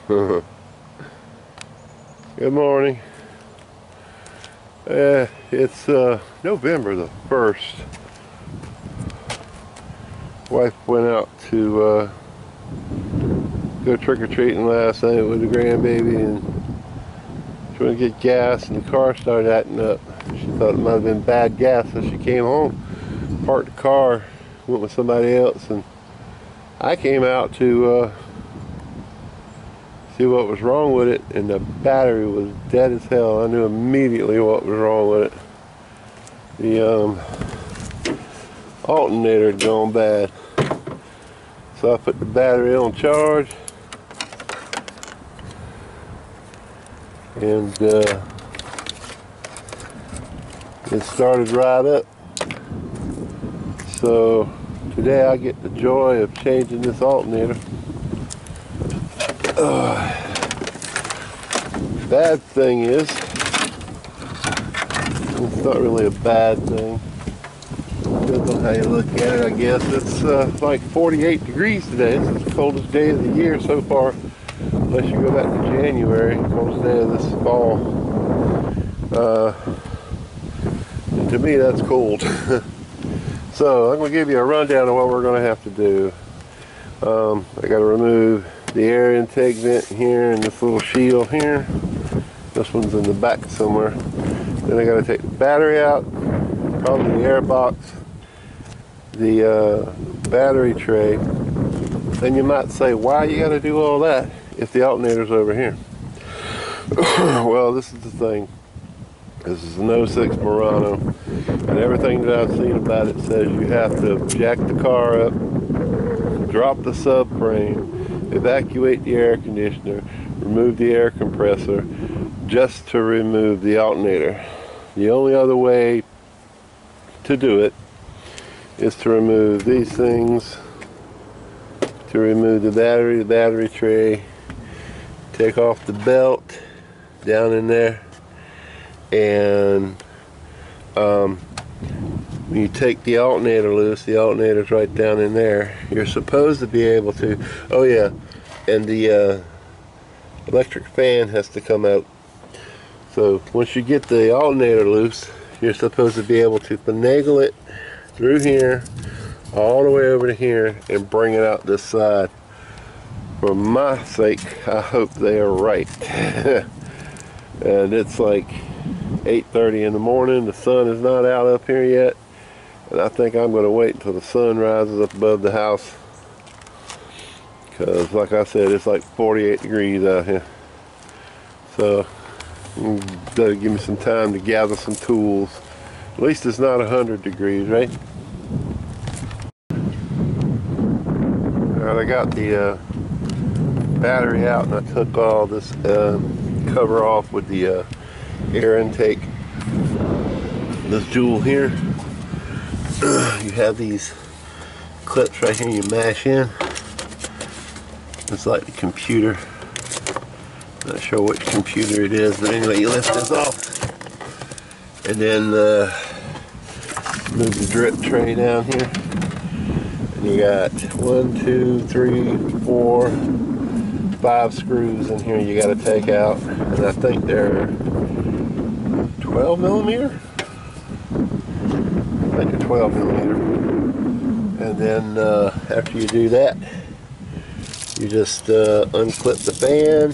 Good morning. It's November the 1st. Wife went out to go trick-or-treating last night with the grandbaby, and she went to get gas and the car started acting up. She thought it might have been bad gas, so she came home, parked the car, went with somebody else, and I came out to see what was wrong with it, and the battery was dead as hell. I knew immediately what was wrong with it. The alternator had gone bad. So I put the battery on charge, and it started right up. So today I get the joy of changing this alternator. Bad thing is, it's not really a bad thing. Depends on how you look at it, I guess. It's like 48 degrees today. This is the coldest day of the year so far, unless you go back to January, coldest day of this fall. And to me, that's cold. So I'm going to give you a rundown of what we're going to have to do. I got to remove the air intake vent here and this little shield here. This one's in the back somewhere. Then I got to take the battery out, probably the air box, the battery tray. Then you might say, why you got to do all that if the alternator's over here? Well, this is the thing. This is an 06 Murano, and everything that I've seen about it says you have to jack the car up, drop the subframe, evacuate the air conditioner, remove the air compressor, just to remove the alternator. The only other way to do it is to remove these things, to remove the battery tray, take off the belt down in there, and when you take the alternator loose, the alternator's right down in there. You're supposed to be able to, oh yeah, and the electric fan has to come out. So once you get the alternator loose, you're supposed to be able to finagle it through here, all the way over to here, and bring it out this side. For my sake, I hope they are right. And it's like 8:30 in the morning. The sun is not out up here yet, and I think I'm going to wait until the sun rises up above the house, because like I said, it's like 48 degrees out here. So that'll give me some time to gather some tools. At least it's not 100 degrees, right? Alright, I got the battery out, and I took all this cover off with the air intake. This jewel here, you have these clips right here you mash in. It's like the computer. Not sure which computer it is, but anyway, you lift this off, and then move the drip tray down here, and you got 1, 2, 3, 4, 5 screws in here you got to take out, and I think they're 12 millimeter. I think they're 12 millimeter. And then after you do that, you just unclip the fan,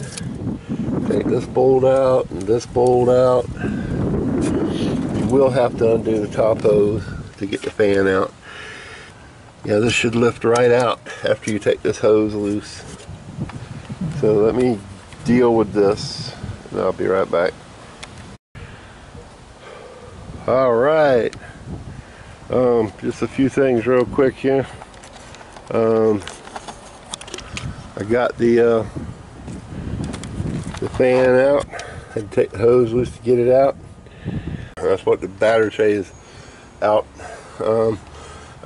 take this bolt out and this bolt out. You will have to undo the top hose to get the fan out. Yeah, this should lift right out after you take this hose loose. So let me deal with this, and I'll be right back. All right, just a few things real quick here. I got the fan out. I had to take the hose loose to get it out. That's what the battery tray is out. I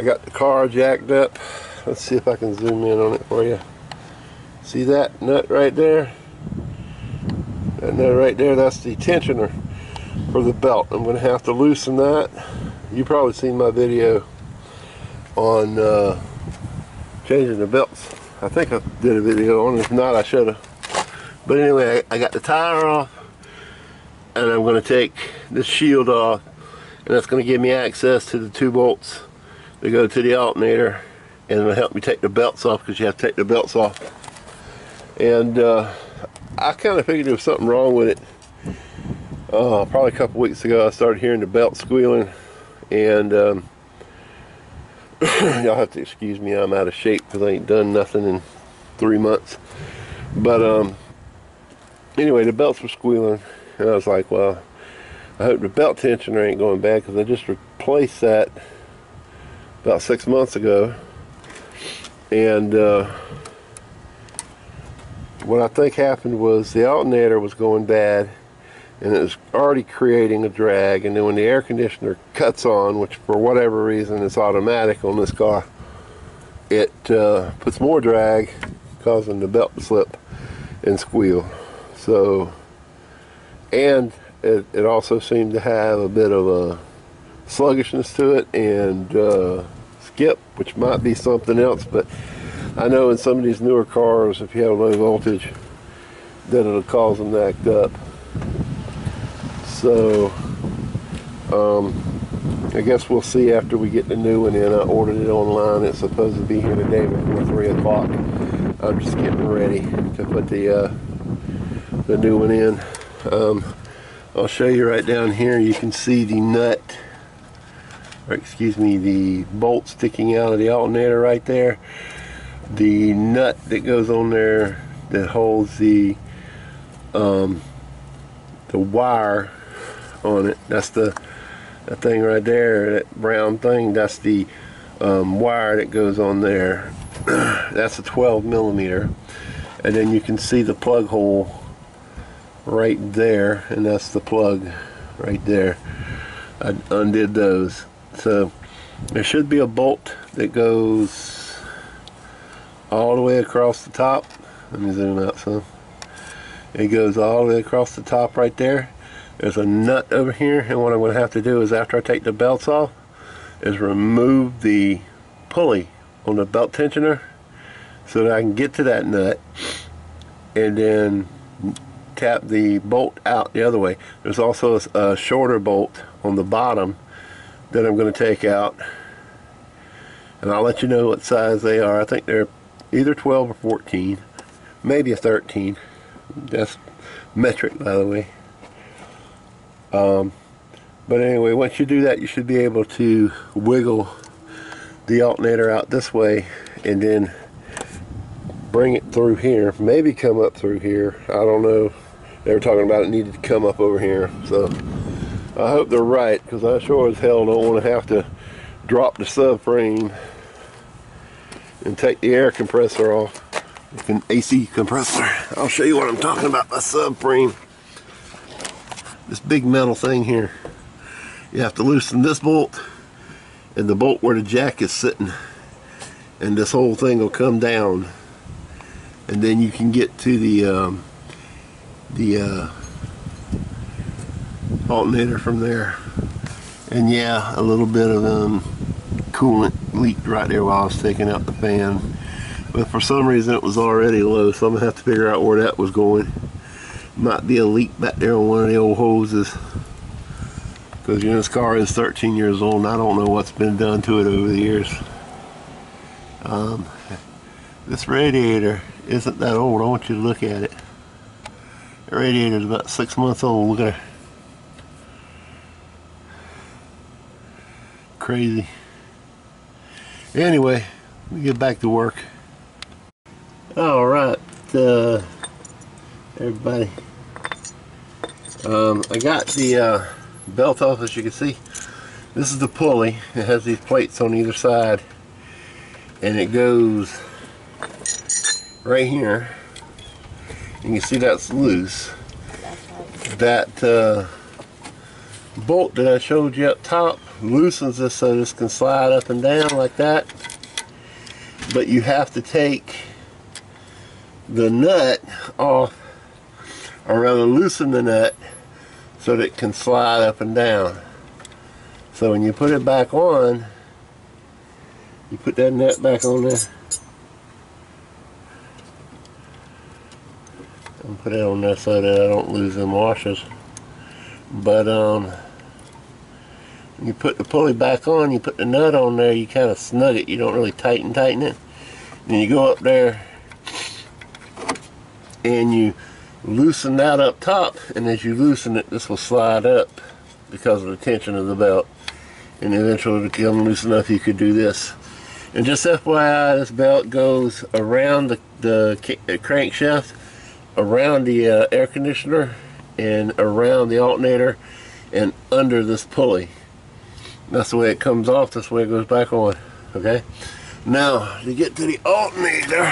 got the car jacked up. Let's see if I can zoom in on it for you. See that nut right there? That nut right there, that's the tensioner for the belt. I'm going to have to loosen that. You probably seen my video on changing the belts. I think I did a video on it. If not, I should have. But anyway, I got the tire off, and I'm going to take this shield off, and that's going to give me access to the 2 bolts that go to the alternator, and it'll help me take the belts off, because you have to take the belts off. And I kind of figured there was something wrong with it. Probably a couple weeks ago I started hearing the belt squealing, and y'all have to excuse me, I'm out of shape because I ain't done nothing in 3 months. But anyway, the belts were squealing, and I was like, well, I hope the belt tensioner ain't going bad, because I just replaced that about 6 months ago. And what I think happened was the alternator was going bad, and it was already creating a drag, and then when the air conditioner cuts on, which for whatever reason is automatic on this car, it puts more drag, causing the belt to slip and squeal. So, and it also seemed to have a bit of a sluggishness to it, and skip, which might be something else, but I know in some of these newer cars, if you have low voltage, that it'll cause them to act up. So I guess we'll see after we get the new one in. I ordered it online. It's supposed to be here today before 3 o'clock. I'm just getting ready to put the new one in. I'll show you right down here. You can see the nut, or excuse me, the bolt sticking out of the alternator right there. The nut that goes on there that holds the wire on it, that's that thing right there, that brown thing, that's the wire that goes on there. That's a 12 millimeter, and then you can see the plug hole right there, and that's the plug right there. I undid those. So there should be a bolt that goes all the way across the top. Let me zoom out some. It goes all the way across the top right there. There's a nut over here, and what I'm going to have to do is, after I take the belts off, is remove the pulley on the belt tensioner so that I can get to that nut, and then tap the bolt out the other way. There's also a shorter bolt on the bottom that I'm going to take out, and I'll let you know what size they are. I think they're either 12 or 14, maybe a 13. That's metric, by the way. But anyway, once you do that, you should be able to wiggle the alternator out this way, and then bring it through here, maybe come up through here. I don't know. They were talking about it needed to come up over here, so I hope they're right, because I sure as hell don't want to have to drop the subframe and take the air compressor off. It's an AC compressor. I'll show you what I'm talking about by subframe. This big metal thing here. You have to loosen this bolt and the bolt where the jack is sitting, and this whole thing will come down, and then you can get to the alternator from there. And yeah, a little bit of coolant leaked right there while I was taking out the fan, but for some reason it was already low, so I'm gonna have to figure out where that was going. Might be a leak back there on one of the old hoses, because you know, this car is 13 years old and I don't know what's been done to it over the years. This radiator isn't that old. I want you to look at it. The radiator is about 6 months old. Look at her. Crazy. Anyway, let me get back to work. Alright, everybody. I got the belt off, as you can see. This is the pulley. It has these plates on either side, and it goes right here. You can see that's loose. That bolt that I showed you up top loosens this so this can slide up and down like that, but you have to take the nut off, or rather loosen the nut so that it can slide up and down. So when you put it back on, you put that nut back on there, and put it on there so that I don't lose them washers. But you put the pulley back on, you put the nut on there, you kind of snug it, you don't really tighten it. Then you go up there and you loosen that up top, and as you loosen it, this will slide up because of the tension of the belt, and eventually it'll become loose enough you could do this. And just FYI, this belt goes around the crankshaft, around the air conditioner, and around the alternator, and under this pulley. That's the way it comes off, that's the way it goes back on. Okay? Now, to get to the alternator,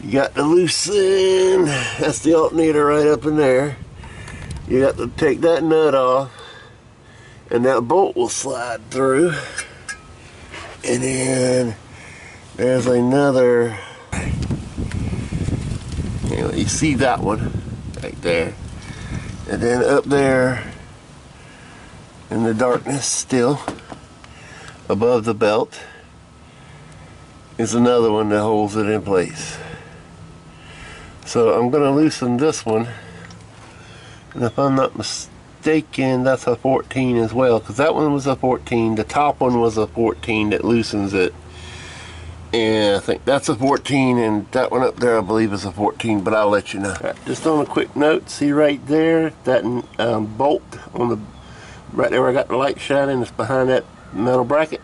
you got to loosen, that's the alternator right up in there. You got to take that nut off, and that bolt will slide through. And then there's another, you see that one right there. And then up there in the darkness still, above the belt, is another one that holds it in place. So I'm going to loosen this one, and if I'm not mistaken, that's a 14 as well, because that one was a 14, the top one was a 14 that loosens it, and I think that's a 14, and that one up there I believe is a 14, but I'll let you know. Right, just on a quick note, see right there, that bolt on the, right there where I got the light shining, it's behind that metal bracket.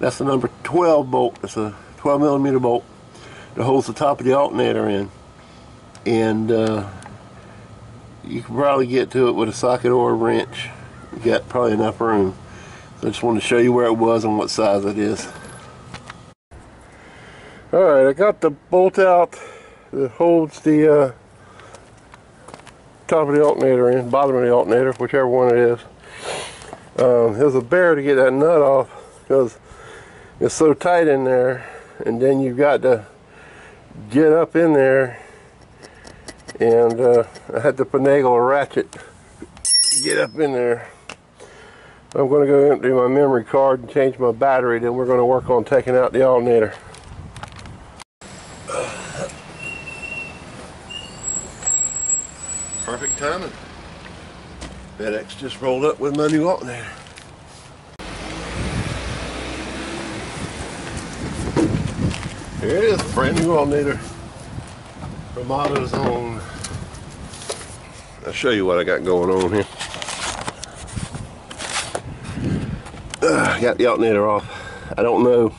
That's the number 12 bolt. It's a 12 millimeter bolt that holds the top of the alternator in, and you can probably get to it with a socket or a wrench. You got probably enough room. So I just wanted to show you where it was and what size it is. Alright, I got the bolt out that holds the top of the alternator in, bottom of the alternator, whichever one it is. There's a bear to get that nut off because it's so tight in there, and then you've got to get up in there, and I had to finagle a ratchet to get up in there. I'm going to go empty my memory card and change my battery, then we're going to work on taking out the alternator. Perfect timing. FedEx just rolled up with my new alternator. Here it is, brand new alternator from AutoZone. I'll show you what I got going on here. Got the alternator off. I don't know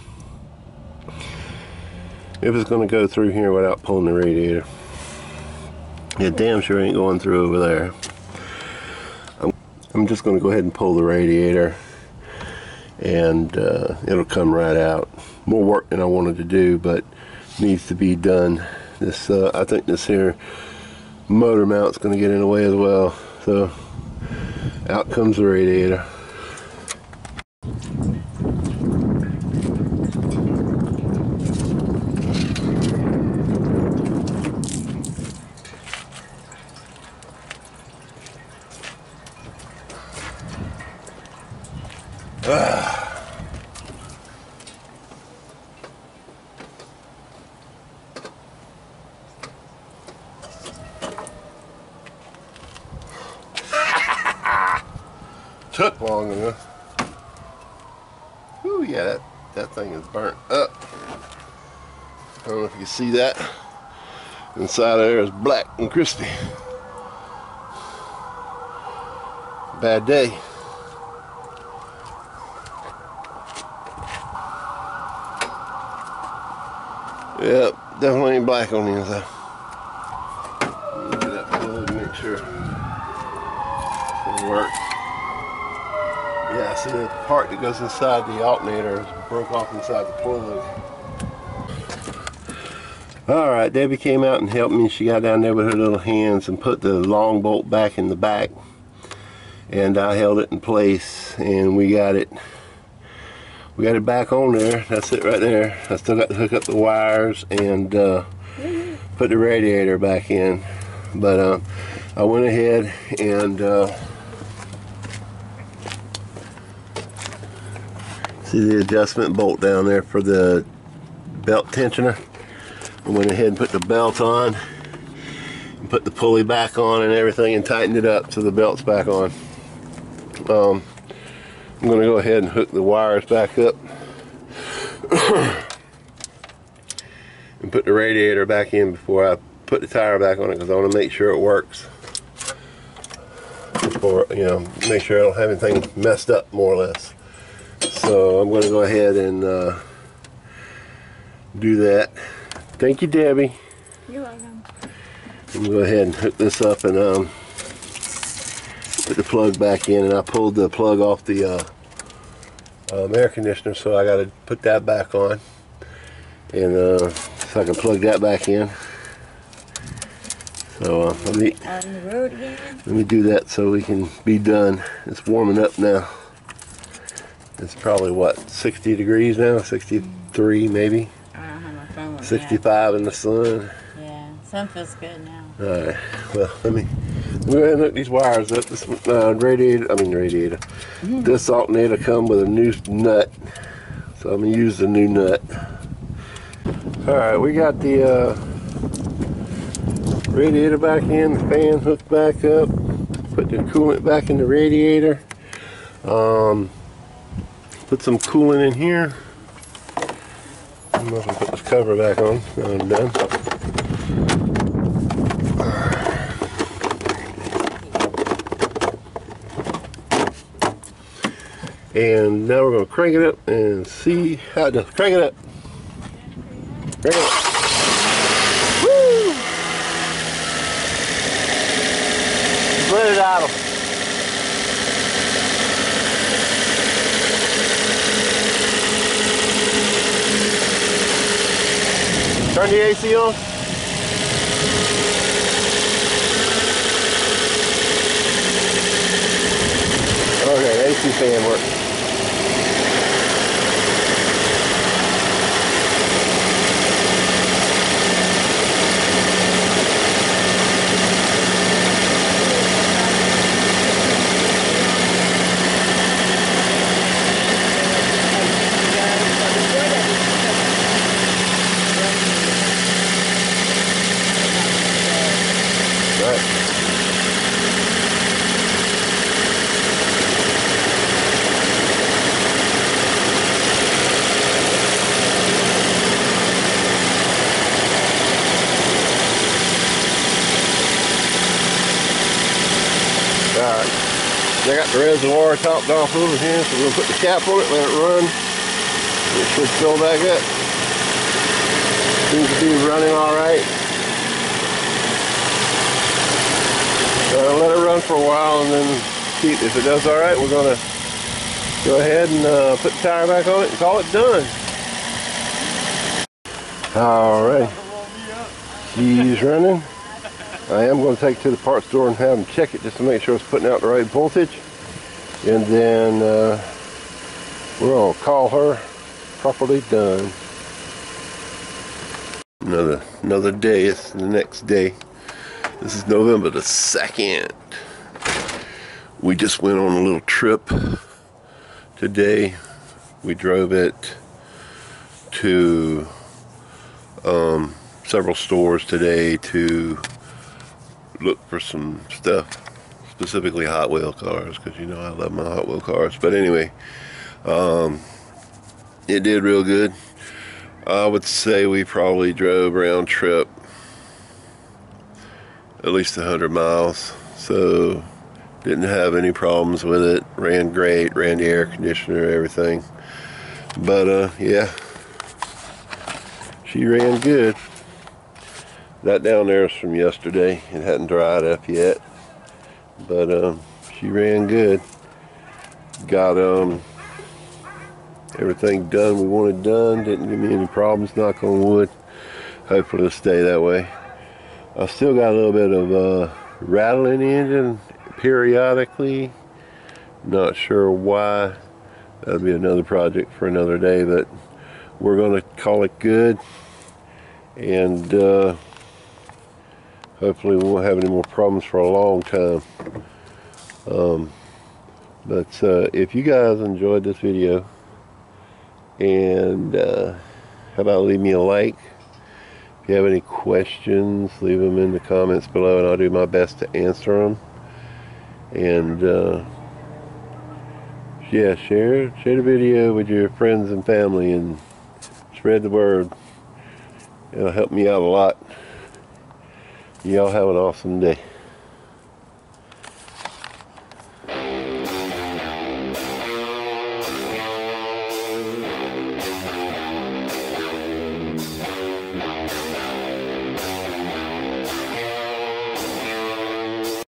if it's going to go through here without pulling the radiator. It damn sure ain't going through over there. I'm just going to go ahead and pull the radiator, and it'll come right out. More work than I wanted to do, but needs to be done. This I think this here motor mount's going to get in the way as well. So out comes the radiator. Took long enough. Ooh, yeah, that thing is burnt up. I don't know if you can see that. Inside of there is black and crispy. Bad day. Yep, definitely ain't black on the inside. Look at that plug, make sure it works. Yeah, see the part that goes inside the alternator broke off inside the plug. Alright, Debbie came out and helped me. She got down there with her little hands and put the long bolt back in the back. And I held it in place, and we got it back on there. That's it right there. I still got to hook up the wires and put the radiator back in. But I went ahead and see the adjustment bolt down there for the belt tensioner. I went ahead and put the belt on, and put the pulley back on and everything, and tightened it up so the belt's back on. I'm going to go ahead and hook the wires back up and put the radiator back in before I put the tire back on it, because I want to make sure it works. Before, you know, make sure I don't have anything messed up, more or less. So I'm going to go ahead and do that. Thank you, Debbie. You're welcome. I'm going to go ahead and hook this up and put the plug back in. And I pulled the plug off the air conditioner, so I got to put that back on. And so I can plug that back in. So let me On the road again. Let me do that so we can be done. It's warming up now. It's probably what, 60 degrees now, 63 maybe. I don't have my phone with 65 in the sun. Yeah, sun feels good now. All right. Well, let me go ahead and hook these wires up. This radiator. This alternator come with a new nut, so I'm gonna use the new nut. All right, we got the radiator back in, the fan hooked back up, put the coolant back in the radiator, put some coolant in here. I'm going to put this cover back on now I'm done. And now we're going to crank it up and see how it does. Crank it up. Crank it up. Woo! Let it idle. Turn the AC on. Okay, the AC fan works. Alright, I got the reservoir topped off over here, so we're going to put the cap on it, let it run. It should fill back up. Seems to be running alright. Let it run for a while and then see if it does alright. We're going to go ahead and put the tire back on it and call it done. Alright, she's running. I am going to take it to the parts store and have them check it just to make sure it's putting out the right voltage. And then we're going to call her properly done. Another day. It's the next day. This is November the 2nd. We just went on a little trip today. We drove it to several stores today to look for some stuff, specifically Hot Wheel cars, because you know I love my Hot Wheel cars. But anyway, it did real good. I would say we probably drove round trip at least 100 miles, so didn't have any problems with it. Ran great, ran the air conditioner, everything. But yeah, she ran good. That down there is from yesterday. It hadn't dried up yet, but she ran good. Got everything done we wanted done. Didn't give me any problems, knock on wood. Hopefully it'll stay that way. I still got a little bit of rattling in the engine periodically. Not sure why. That'll be another project for another day, but we're going to call it good. And hopefully we won't have any more problems for a long time. But if you guys enjoyed this video, and how about leave me a like If you have any questions, leave them in the comments below and I'll do my best to answer them. And yeah, share the video with your friends and family and spread the word. It'll help me out a lot. Y'all have an awesome day.